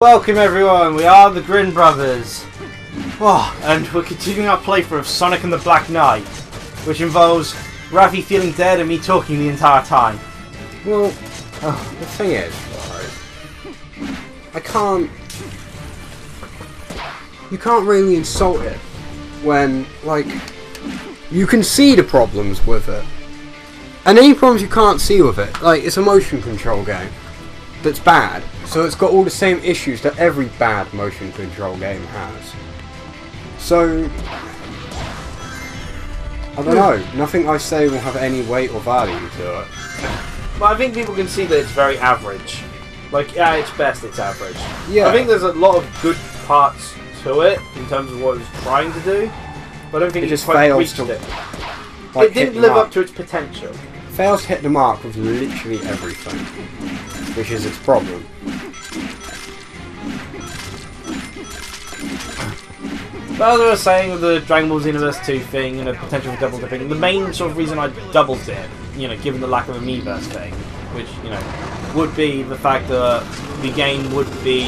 Welcome everyone, we are the Grin brothers. And we're continuing our playthrough of Sonic and the Black Knight, which involves Rafi feeling dead and me talking the entire time. Well, the thing is, right, you can't really insult it when, like, you can see the problems with it. And any problems you can't see with it, like, it's a motion control game that's bad, so it's got all the same issues that every bad motion control game has. So, I don't know, nothing I say will have any weight or value to it. Well, I think people can see that it's very average. Like, at its best, it's average. Yeah. I think there's a lot of good parts to it, in terms of what it was trying to do, but I don't think it just quite fails reached to, it. like, It didn't live up to its potential. Fails to hit the mark with literally everything, which is its problem. But as I was saying with the Dragon Ball Xenoverse 2 thing and the potential for double dipping, the main sort of reason I double dip, given the lack of a Miiverse thing, which, would be the fact that the game would be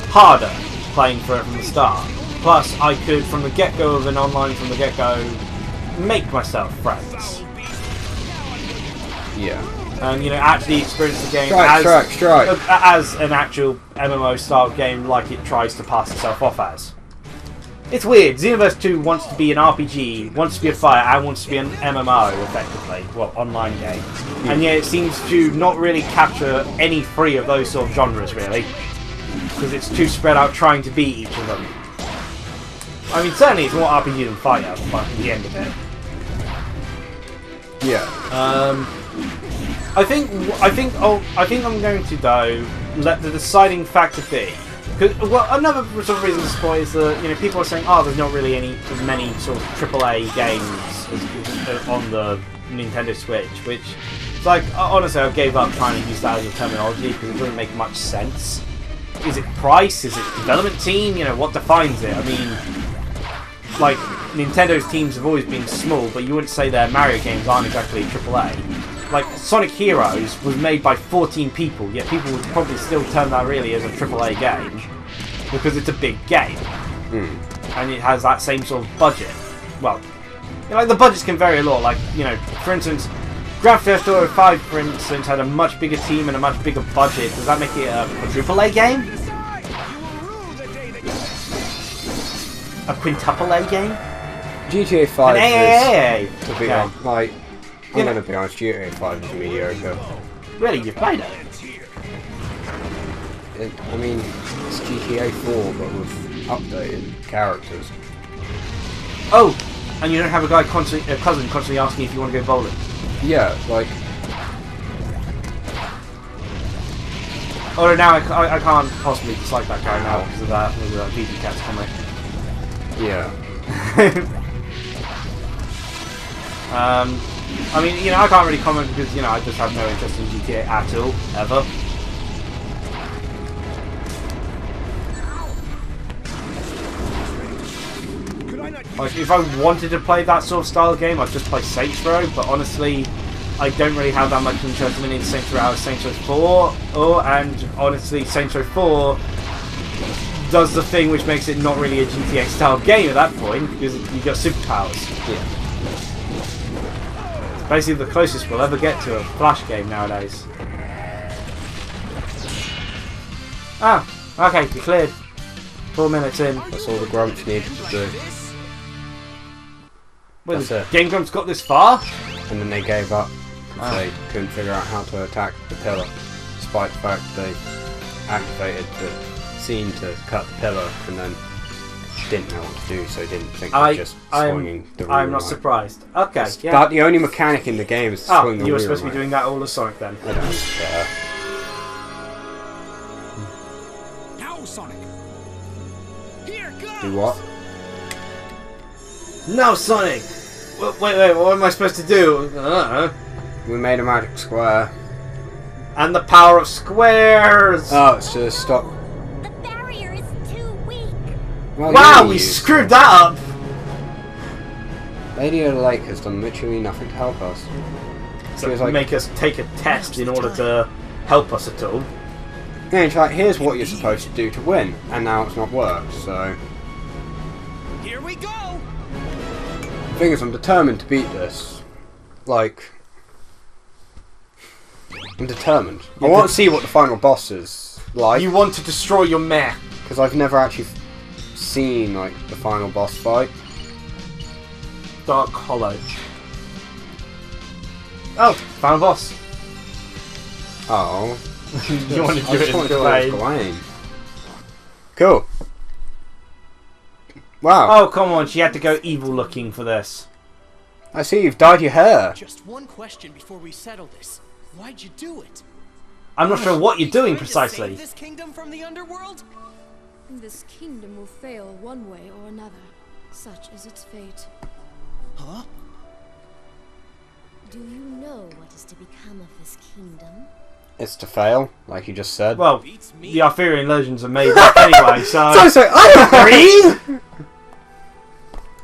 harder playing for it from the start. Plus, I could, from the get-go of an online, from the get-go, make myself friends. Yeah. And, actually experience the game Strike. as an actual MMO-style game like it tries to pass itself off as. It's weird. Xenoverse 2 wants to be an RPG, wants to be a fighter, and wants to be an MMO, effectively. Well, online game. Yeah. And yet it seems to not really capture any three of those sort of genres, really. Because it's too spread out trying to beat each of them. I mean, certainly it's more RPG than fighter, but at the end of it. Yeah. I think I'm going to, though, let the deciding factor be. Well, another sort of reason to spoil is that people are saying, there's not really many sort of AAA games on the Nintendo Switch, which it's like, honestly, I gave up trying to use that as a terminology because it doesn't make much sense. Is it price? Is it development team? What defines it? I mean, like, Nintendo's teams have always been small, but you wouldn't say their Mario games aren't exactly AAA. Like, Sonic Heroes was made by 14 people, yet people would probably still term that really as a AAA game, because it's a big game. And it has that same sort of budget. Well, the budgets can vary a lot, like, for instance, Grand Theft Auto 5, for instance, had a much bigger team and a much bigger budget. Does that make it a AAA game? A quintuple A game? GTA 5 an AAA. is, to be honest, like, I'm going to be honest, GTA 5 is mediocre. Really? You've played it? I mean, it's GTA 4, but with updated characters. Oh! And you don't have a cousin constantly asking if you want to go bowling? Yeah, like... Oh, now I can't possibly dislike that guy now because of that VG Cats comic. Yeah. I mean, I can't really comment because, I just have no interest in GTA at all, ever. Like, if I wanted to play that sort of style game, I'd just play Saints Row, but honestly, I don't really have that much interest in Saints Row as Saints Row 4, and honestly, Saints Row 4 does the thing which makes it not really a GTA style game at that point, because you've got superpowers. Yeah. Basically the closest we'll ever get to a Flash game nowadays. Okay, you're cleared. 4 minutes in. That's all the Grumps needed to do. Well, the Game Grumps got this far? And then they gave up because they couldn't figure out how to attack the pillar, despite the fact they activated the scene to cut the pillar and then didn't know what to do, so didn't think of just swinging the wheel. I'm not surprised. Okay, yeah. But the only mechanic in the game is to swing the wheel. You were supposed to be doing that all as Sonic then. I don't care. Now, Sonic. Here, go. Do what? No, Sonic! Wait, what am I supposed to do? I don't know. We made a magic square. And the power of squares! Oh, it's just stop. The barrier is too weak. Well, wow, we screwed that up! Lady of the Lake has done literally nothing to help us. So make us take a test in order to help us at all. Yeah, it's like, here's what you're supposed to do to win, and now it's not worked, so... Here we go! The thing is, I'm determined to beat this. Like... I'm determined. I want to see what the final boss is like. You want to destroy your mech. Because I've never actually seen, like, the final boss fight. Dark Hollow. Oh, final boss. Oh. You want to do it as Gawain. Gawain. Cool. Wow. Oh, come on. She had to go evil looking for this. I see you've dyed your hair. Just one question before we settle this. Why'd you do it? I'm not sure what you're doing Trying to precisely. save this kingdom from the underworld? This kingdom will fail one way or another. Such is its fate. Huh? Do you know what is to become of this kingdom? It's to fail, like you just said. Well, Beats me. the Arthurian legends are made up anyway, so... I agree!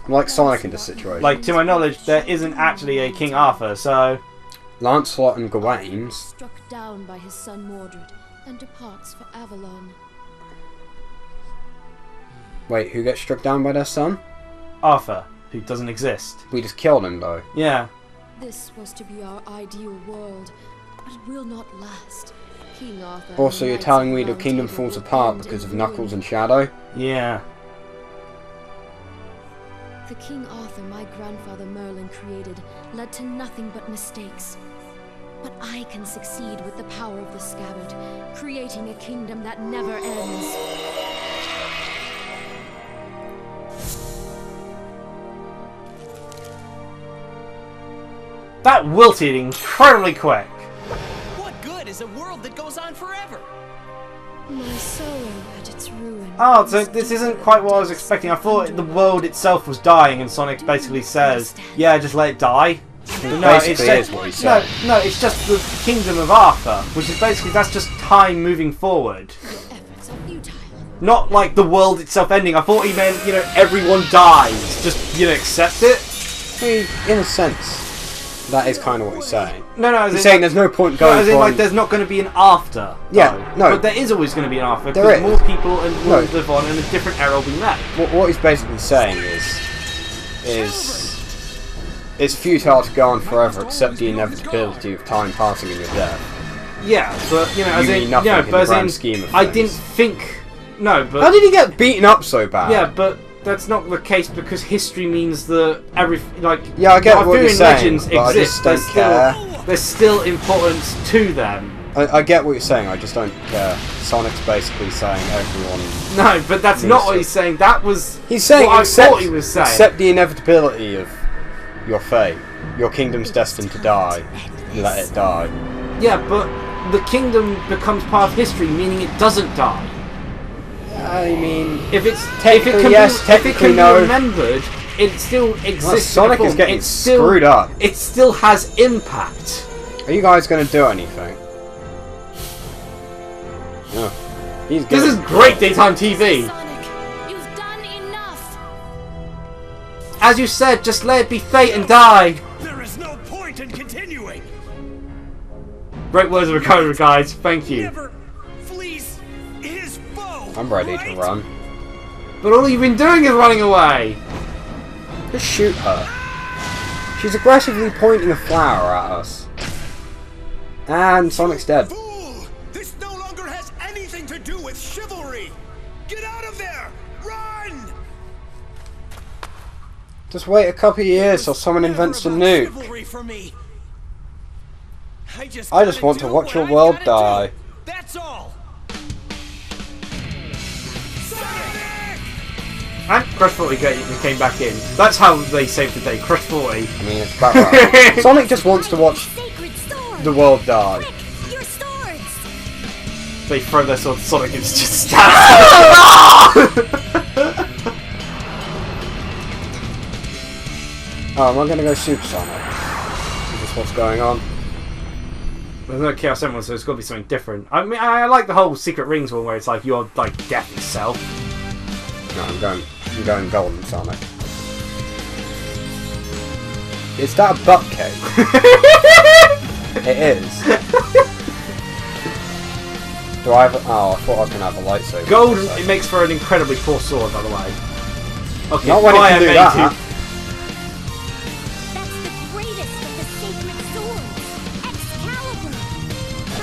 I'm like Sonic in this situation. Like, to my knowledge, there isn't actually a King Arthur, so... Lancelot and Gawain. Struck down by his son Mordred and departs for Avalon. Wait, who gets struck down by their son? Arthur, who doesn't exist. We just killed him, though. Yeah. This was to be our ideal world, but it will not last. King Arthur and Also, the you're Knights telling of me the Round kingdom Table falls will apart end because in of Knuckles ruin. and Shadow? Yeah. The King Arthur my grandfather Merlin created led to nothing but mistakes. But I can succeed with the power of the scabbard, creating a kingdom that never ends. That wilted incredibly quick. What good is a world that goes on forever? My sorrow at its ruin. Oh, so this isn't quite what I was expecting. I thought the world itself was dying, and Sonic basically says, "Yeah, just let it die." But no, it's Basically just, is what he said. no, it's just the kingdom of Arthur, which is basically that's just time moving forward, Your efforts are futile. not like the world itself ending. I thought he meant everyone dies. Just accept it. In a sense, that is kind of what he's saying. No, as He's in, saying there's no point going as in, from... like, there's not going to be an after. Yeah, though. no. But there is always going to be an after, There because is. more people and No. will live on, and a different era will be met. What he's basically saying is it's futile to go on forever, except the inevitability of time passing in your death. Yeah, but, as mean in, nothing in but the as grand in, scheme of I things. didn't think... No, but... How did he get beaten up so bad? Yeah, but that's not the case because history means that Yeah, I get the what you're Arthurian saying, legends but I exist. just don't care. There's still importance to them. I get what you're saying, I just don't care. Sonic's basically saying everyone... No, but that's Means not what so. he's saying. That was He's saying what I accept, thought he was saying. accept the inevitability of your fate. Your kingdom's destined to die. Let it die. Yeah, but the kingdom becomes part of history, meaning it doesn't die. I mean... If it Technically can yes, be, technically if it can no. be remembered, it still exists. Well, in Sonic a form. is getting It's still, screwed up. It still has impact. Are you guys going to do anything? No. He's This is good. great daytime TV. Sonic, you've done enough. As you said, just let it be fate and die. There is no point in continuing. Great words of encouragement, guys. Thank you. Never flees his foe. I'm ready right? to run. But all you've been doing is running away. Just shoot her. She's aggressively pointing a flower at us. And Sonic's dead. Fool! This no longer has anything to do with chivalry. Get out of there! Run! Just wait a couple of years till someone invents a nuke. Chivalry for me. I just want to watch your world die. That's all. Sonic! And Crush 40 came back in. That's how they saved the day. Crush 40. I mean, it's about right. Sonic just wants to watch Sacred sword! the world die. Quick, your swords! They throw their sword at Sonic and it's just stabs. Oh, am I going to go Super Sonic? Is this what's going on? There's no Chaos Emerald, so it's got to be something different. I mean, I like the whole Secret Rings one where it's like you're like death itself. No, I'm going Golden Sonic. Is that a butt cake? It is. Do I have? Oh, I thought I was gonna have a lightsaber. Gold, it makes for an incredibly poor sword, by the way. Okay, Not when it can do made that. it. That's the greatest of the sacred swords!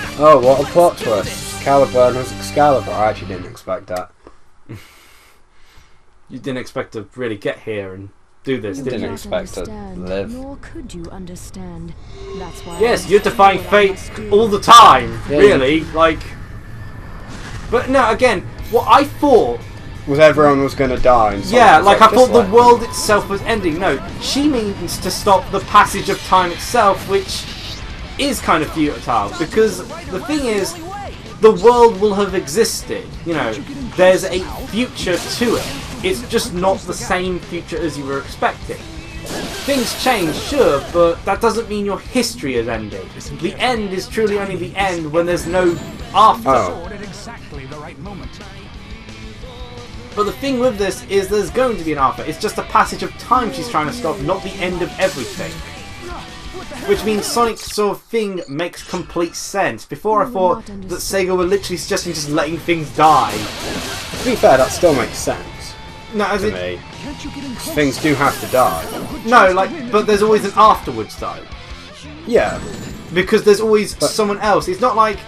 Excalibur! Oh, what a plot twist! Caliburn was Excalibur. I actually didn't expect that. You didn't expect to really get here and do this, You did didn't you? not expect to understand, live. Nor could you understand. That's why. Yes, I you're must do defying what I fate must do. all the time, Yeah, really. Like, but no, again, what I thought, Was everyone was gonna die? And yeah, Sonic was like I thought just the world itself was ending. No, she means to stop the passage of time itself, which is kind of futile because the thing is, the world will have existed. You know, there's a future to it. It's just not the same future as you were expecting. Things change, sure, but that doesn't mean your history has ended. The end is truly only the end when there's no after. Oh. Sword at exactly the right moment. But the thing with this is there's going to be an after. It's just a passage of time she's trying to stop, not the end of everything. Which means Sonic sort of thing makes complete sense. Before I thought that Sega were literally suggesting just letting things die. To be fair, that still makes sense No, as to in, me. Things do have to die. no, like, but there's always an afterwards though. Yeah, Because there's always someone else. It's not like,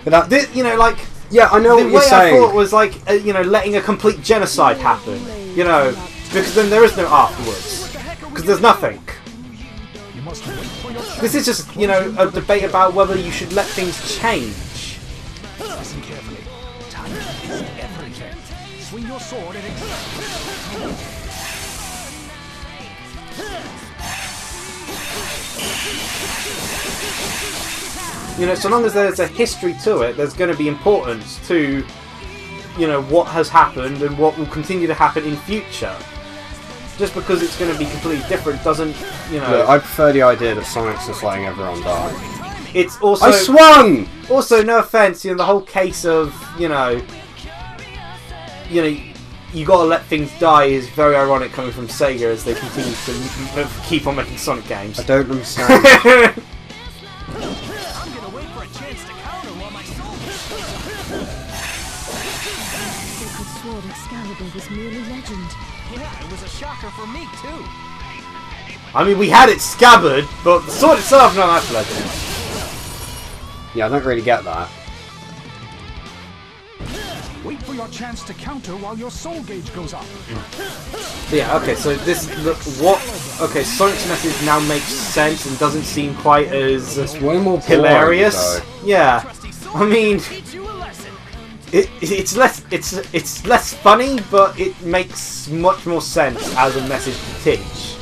but that. this, you know, like, Yeah, I know the what you're way I saying. thought was like, you know, letting a complete genocide happen. You know, because then there is no afterwards. Because there's nothing. You must wait for your This is just, you know, a debate about whether you should let things change. Listen carefully. Time is everything. Swing your sword at exactly. You know, so long as there's a history to it, there's going to be importance to, you know, what has happened and what will continue to happen in future. Just because it's going to be completely different doesn't, you know... Look, I prefer the idea that Sonic's just letting everyone die. It's also... I swung! Also, no offense, you know, the whole case of, you know, you gotta let things die is very ironic coming from Sega as they continue to keep on making Sonic games. I don't understand. I'm gonna wait for a chance to counter while my soul Sacred sword Excalibur was merely legend. Yeah, it was a shocker for me too. I mean, we had it scabbard, but the sword itself, no, that's legend. Yeah, I don't really get that. Wait for your chance to counter while your soul gauge goes up. Yeah, okay, so this, okay, Sonic's message now makes sense and doesn't seem quite as It's way more boring, hilarious. though. Yeah, I mean, Teach you a lesson. it's less funny, but it makes much more sense as a message to teach.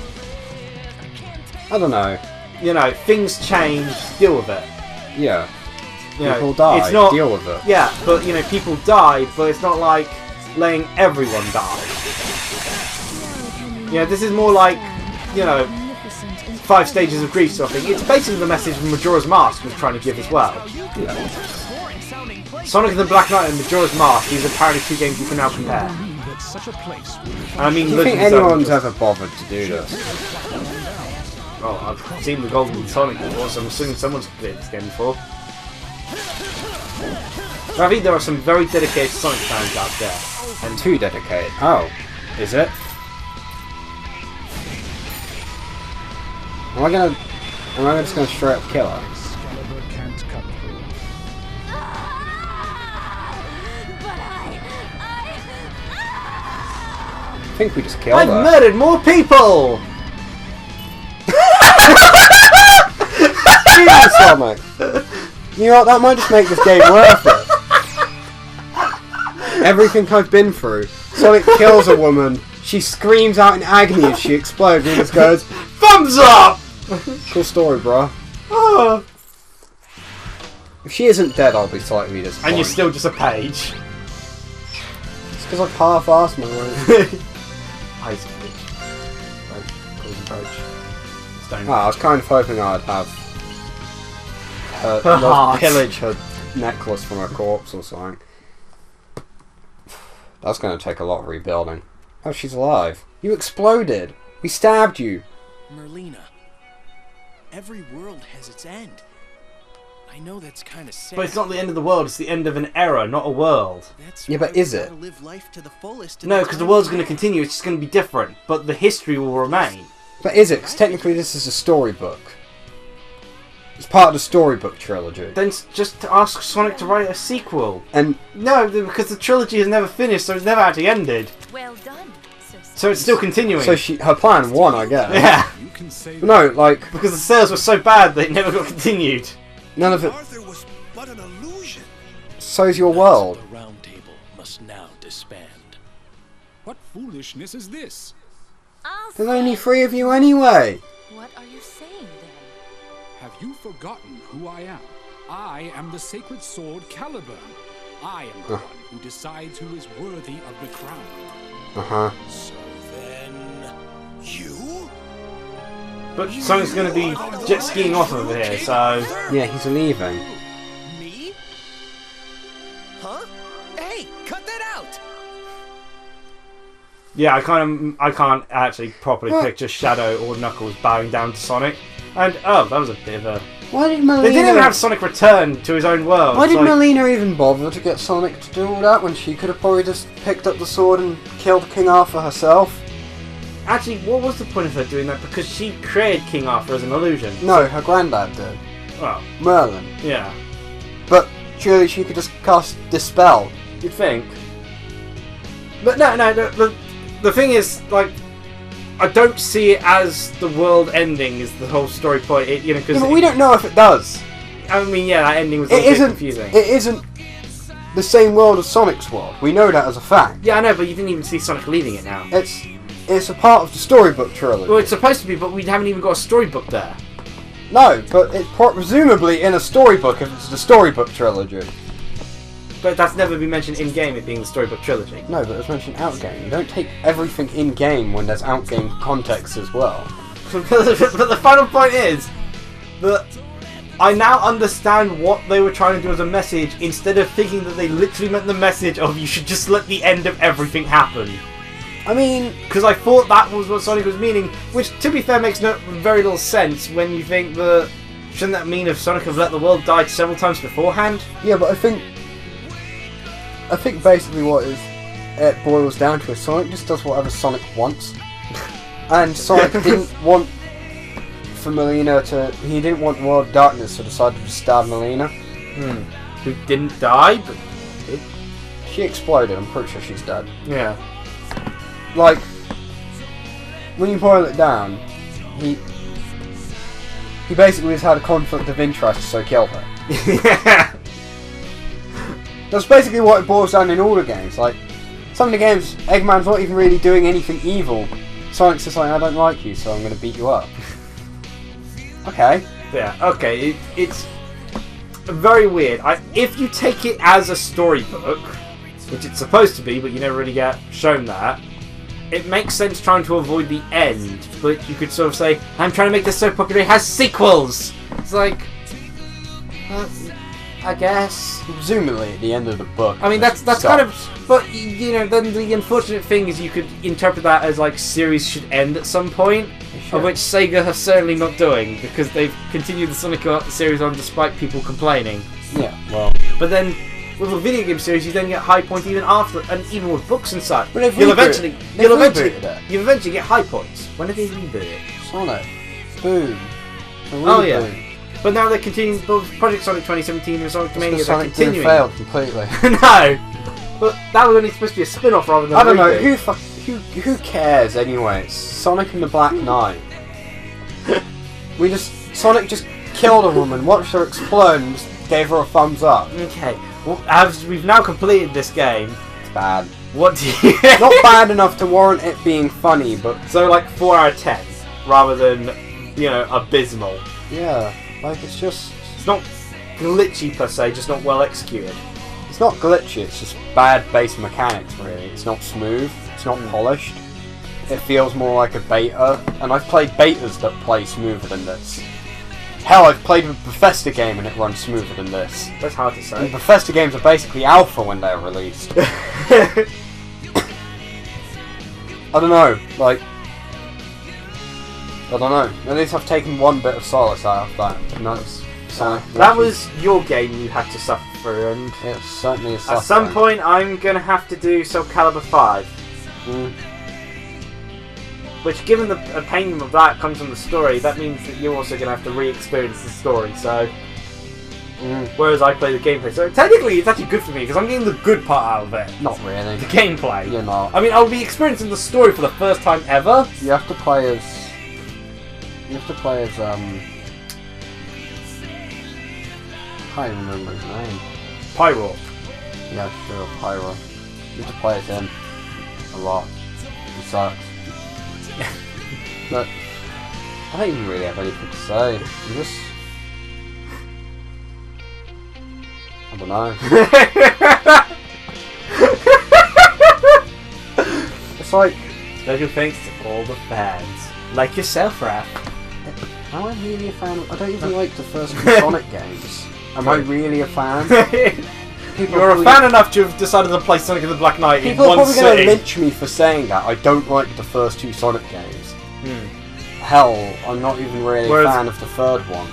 I don't know. You know, things change, deal with it. Yeah. You know, People die, it's not, deal with it. Yeah, but you know, people die, but it's not like letting everyone die. Yeah, this is more like, you know, 5 stages of grief sort of thing. It's basically the message Majora's Mask was trying to give as well. Sonic and the Black Knight and Majora's Mask, these are apparently 2 games you can now compare. That such a place. And I mean, Do you think Legend of Zelda anyone's just- ever bothered to do this? Oh, I've seen the Golden Sonic before, so I'm assuming someone's played this game before. But I think there are some very dedicated Sonic fans out there. And too dedicated. Oh. Is it? Am I just gonna straight up kill her? Excalibur can't cut through. But I think we just killed I've her. murdered more people! Jesus, Sonic! You know what, that might just make this game worth it. Everything I've been through. Sonic kills a woman, she screams out in agony as she explodes and he just goes, Thumbs up! cool story, bro. Oh. If she isn't dead, I'll be slightly disappointed. And you're still just a page. It's because I've half-assed my way. Ice Bridge. Golden Approach. Stone. I was kind of hoping I'd have Her not heart. pillage her necklace from her corpse or something. That's going to take a lot of rebuilding. Oh, she's alive. You exploded. We stabbed you. Merlina. Every world has its end. I know that's kind of sad. But it's not the end of the world, it's the end of an era, not a world. That's Yeah, but why is we it? gotta live life to the fullest. No, because the world's going to continue, it's just going to be different, but the history will remain. But is it? Because technically this is a storybook. It's part of the storybook trilogy. Then just ask Sonic to write a sequel. And No, because the trilogy has never finished, so it's never actually ended. Well done, So it's still continuing. so her plan won, I guess. Yeah, You can say No, like, because the sales were so bad they never got continued. none of it. Arthur was but an illusion. So's your world. The round table must now disband. What foolishness is this? I'll There's only say- 3 of you anyway. What are you saying then? Have you forgotten who I am? I am the sacred sword Caliburn. I am the one who decides who is worthy of the crown. Uh-huh. So then, you? But Sonic's going to be jet skiing off of here, so... Yeah, he's leaving. Me? Huh? Hey, cut that out! Yeah, I can't actually properly What? picture Shadow or Knuckles bowing down to Sonic. And, oh, that was a bit of a... Why did Merlina... They didn't even have Sonic return to his own world. Why It's did like- Merlina even bother to get Sonic to do all that when she could have probably just picked up the sword and killed King Arthur herself? Actually, what was the point of her doing that? Because she created King Arthur as an illusion. No, her granddad did. Well, Merlin. yeah. But surely she could just cast Dispel. You'd think. But no, the thing is, like, I don't see it as the world ending is the whole story point. It, you know, because Yeah, but we don't know if it does. I mean, yeah, that ending was a It little bit isn't. confusing. It isn't the same world as Sonic's world. We know that as a fact. Yeah, I know, but you didn't even see Sonic leaving it now. It's a part of the storybook trilogy. Well, it's supposed to be, but we haven't even got a storybook there. No, but it's presumably in a storybook if it's the storybook trilogy. But that's never been mentioned in game, it being the storybook trilogy. No, but it's mentioned out game. You don't take everything in game when there's out game context as well. But the final point is that I now understand what they were trying to do as a message instead of thinking that they literally meant the message of you should just let the end of everything happen. I mean, Because I thought that was what Sonic was meaning, which, to be fair, makes very little sense when you think that... Shouldn't that mean if Sonic have let the world die several times beforehand? yeah, but I think basically what it boils down to is Sonic just does whatever Sonic wants. And Sonic didn't want for Merlina to... He didn't want World Darkness, so decided to stab Merlina. Who didn't die, but... She exploded, I'm pretty sure she's dead. Yeah. Like, when you boil it down, he basically has had a conflict of interest, so killed her. That's basically what it boils down in all the games. Like, some of the games, Eggman's not even really doing anything evil. Sonic's just like, I don't like you, so I'm going to beat you up. Okay. Yeah, okay, it's very weird. If you take it as a storybook, which it's supposed to be, but you never really get shown that, it makes sense trying to avoid the end, but you could sort of say, I'm trying to make this so popular it has sequels! It's like... I guess... Presumably at the end of the book. I mean, that's it kind of... stops. But, you know, then the unfortunate thing is you could interpret that as, like, series should end at some point, should. of which Sega are certainly not doing, because they've continued the Sonic series on despite people complaining. Yeah, well... But then, with a video game series, you then get high points even after, and even with books and such. But they've You'll rebooted eventually get high points. When did they reboot it? Sonic. Boom. Oh yeah. But now they're continuing both Project Sonic 2017 and Sonic Mania. They're Sonic didn't continuing. failed completely. No, but that was only supposed to be a spin-off rather than. I don't know, reboot. who cares anyway? It's Sonic and the Black Knight. Sonic just killed a woman, watched her explode and just gave her a thumbs up. Okay. Well, as we've now completed this game, It's bad. what do you? Not bad enough to warrant it being funny, but So like 4 out of 10, rather than abysmal. yeah, like it's just... It's not glitchy per se, just not well executed. It's not glitchy, it's just bad base mechanics really. It's not smooth, it's not polished. It feels more like a beta, and I've played betas that play smoother than this. Hell, I've played a Bethesda game and it runs smoother than this. That's hard to And say. Bethesda games are basically alpha when they're released. I don't know, like... I don't know. At least I've taken one bit of solace out of that, and that's Sonic That Adventure. was your game you had to suffer through, and It's certainly a at suffering. some point I'm gonna have to do Soul Calibur 5. Mm. Which, given the pain of that comes from the story, that means that you're also gonna have to re-experience the story. So, whereas I play the gameplay, so technically it's actually good for me because I'm getting the good part out of it. Not really. The gameplay. You're not. I mean, I'll be experiencing the story for the first time ever. You have to play as. I can't even remember his name. Pyro. Yeah, sure, Pyro. You have to play as him a lot. He sucks. But I don't even really have anything to say. I'm just. I don't know. It's like. Special thanks to all the fans. Like yourself, Raph. Am I really a fan of. I don't even like the first two Sonic games. Am I really a fan? You're a fan enough to have decided to play Sonic and the Black Knight in People are one probably going to sitting. lynch me for saying that. I don't like the first two Sonic games. Hell, I'm not even really a fan of the third one.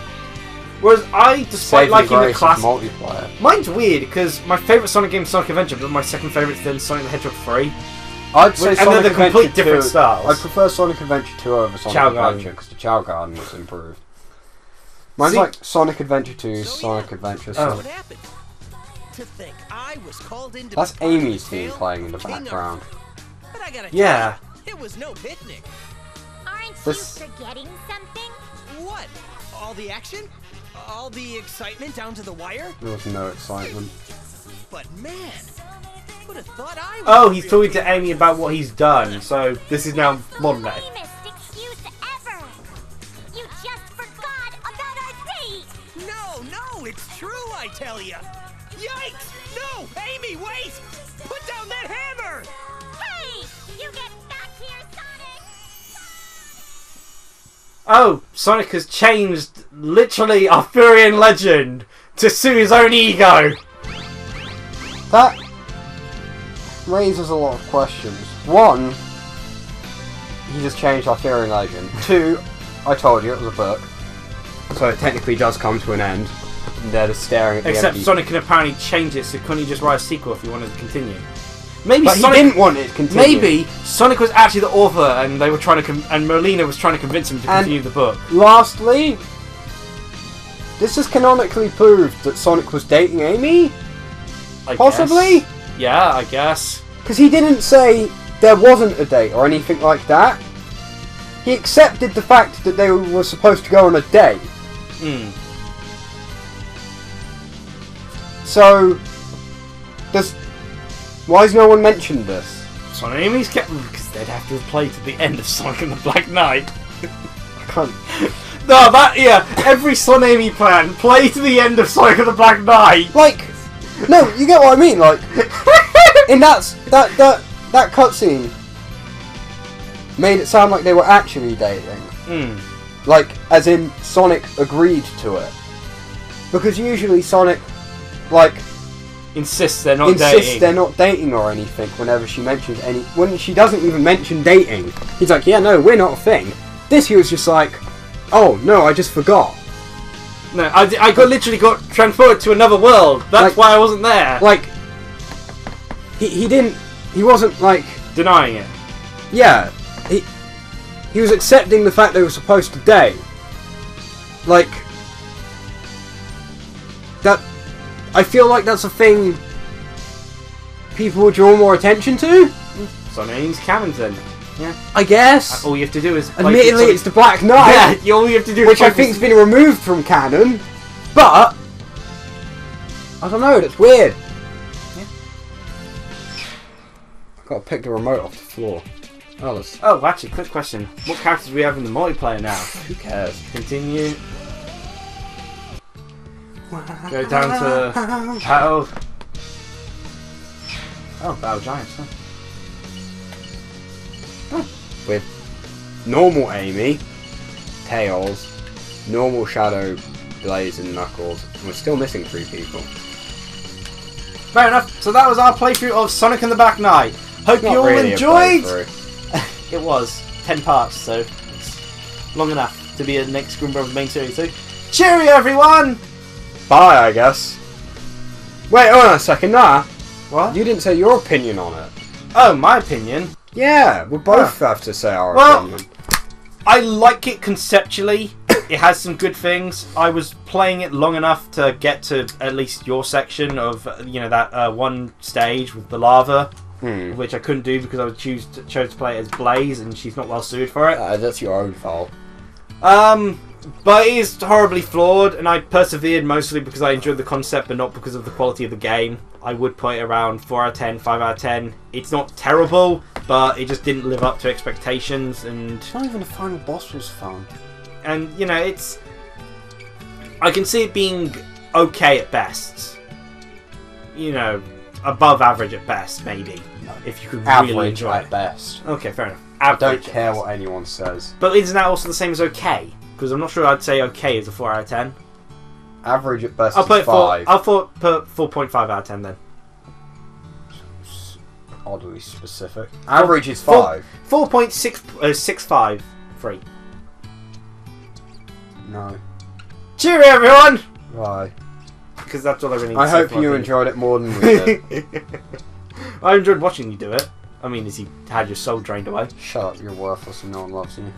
Whereas I, despite liking the classic... multiplayer. Mine's weird, because my favourite Sonic game is Sonic Adventure, but my second favourite is then Sonic the Hedgehog 3. I'd say And Sonic they're the complete Adventure different 2. styles. I'd prefer Sonic Adventure 2 over Sonic Chow Garden. Adventure, because the Chow Garden was improved. Mine's See- like Sonic Adventure 2, Sonic Adventure... Oh. What happened? To think I was called in to That's be part of Amy's the theme tale, playing in the king of- background. But I gotta Yeah. tell you, it was no picnic. Aren't This- you forgetting something? What? All the action? All the excitement down to the wire? There was no excitement. But man, would have thought I was Oh, the he's real talking to hero. Amy about what he's done, so this is now modern day. Lamest excuse ever. You just forgot about our date. No, it's true, I tell ya. Yikes! No, Amy, wait! Put down that hammer! Hey, you get back here, Sonic. Oh, Sonic has changed literally Arthurian legend to suit his own ego. That raises a lot of questions. One, he just changed Arthurian legend. Two, I told you it was a book, so it technically does come to an end. And they're just staring at the Except empty... Sonic can apparently change it, so couldn't he just write a sequel if he wanted to continue? Maybe But Sonic he didn't want it to continue. Maybe Sonic was actually the author, and they were trying to, and Merlina was trying to convince him to And- continue the book. Lastly, this is canonically proved that Sonic was dating Amy? I Possibly? guess. Yeah, I guess. Because he didn't say there wasn't a date or anything like that. He accepted the fact that they were supposed to go on a date. Hmm. So, why has no one mentioned this? Sonic and Amy's kept because they'd have to have played to the end of Sonic and the Black Knight. I can't. No, every Sonic Amy plan, play to the end of Sonic and the Black Knight. Like, no, you get what I mean. Like, in that cutscene made it sound like they were actually dating. Hmm. Like, as in Sonic agreed to it. Because usually Sonic, like, Insists they're not insists dating. they're not dating or anything whenever she mentions any... When she doesn't even mention dating, he's like, yeah, no, we're not a thing. This, he was just like, oh, no, I just forgot. No, I literally got transported to another world. That's Like- why I wasn't there. Like, he wasn't, like... Denying it. Yeah, he was accepting the fact they were supposed to date. Like, that, I feel like that's a thing people would draw more attention to, Sonic Amy's canon then. Yeah. I guess. All you have to do is... Admittedly, it's the Black Knight, Yeah, all you have to do which is I think's been removed from canon, but, I don't know, that's weird. Yeah. Gotta pick the remote off the floor. Oh, that's... Oh, actually, quick question. What characters do we have in the multiplayer now? Who cares? Continue. Go down to Battle. Oh, Battle Giants, huh? With normal Amy, Tails, normal Shadow, Blaze and Knuckles, and we're still missing 3 people. Fair enough. So that was our playthrough of Sonic and the Black Knight. Hope Not you all really a enjoyed. playthrough. It was 10 parts, so it's long enough to be a next Grin Brothers main series. So, cheerio, everyone! Bye, I guess. Wait, hold on a second, nah. What? You didn't say your opinion on it. Oh, my opinion. Yeah, we both have to say our Well, opinion. I like it conceptually. It has some good things. I was playing it long enough to get to at least your section of, that one stage with the lava, which I couldn't do because I chose to play it as Blaze, and she's not well suited for it. That's your own fault. But it is horribly flawed, and I persevered mostly because I enjoyed the concept, but not because of the quality of the game. I would put it around 4 out of 10, 5 out of 10. It's not terrible, but it just didn't live up to expectations, and... It's not even the final boss was fun. And, it's... I can see it being okay at best. Above average at best, maybe. If you could really Average enjoy at it. best. Okay, fair enough. I Average don't at care best. what anyone says. But isn't that also the same as okay? Because I'm not sure I'd say okay as a 4 out of 10. Average at best I'll put is 5. I'll put 4.5 out of 10 then. Oddly specific. Average is 5. 4.65. 3. No. Cheerio, everyone! Why? Because that's all I really need I to say hope for my you opinion. enjoyed it more than we did. I enjoyed watching you do it. I mean, as you had your soul drained away. Shut up, you're worthless and no one loves you.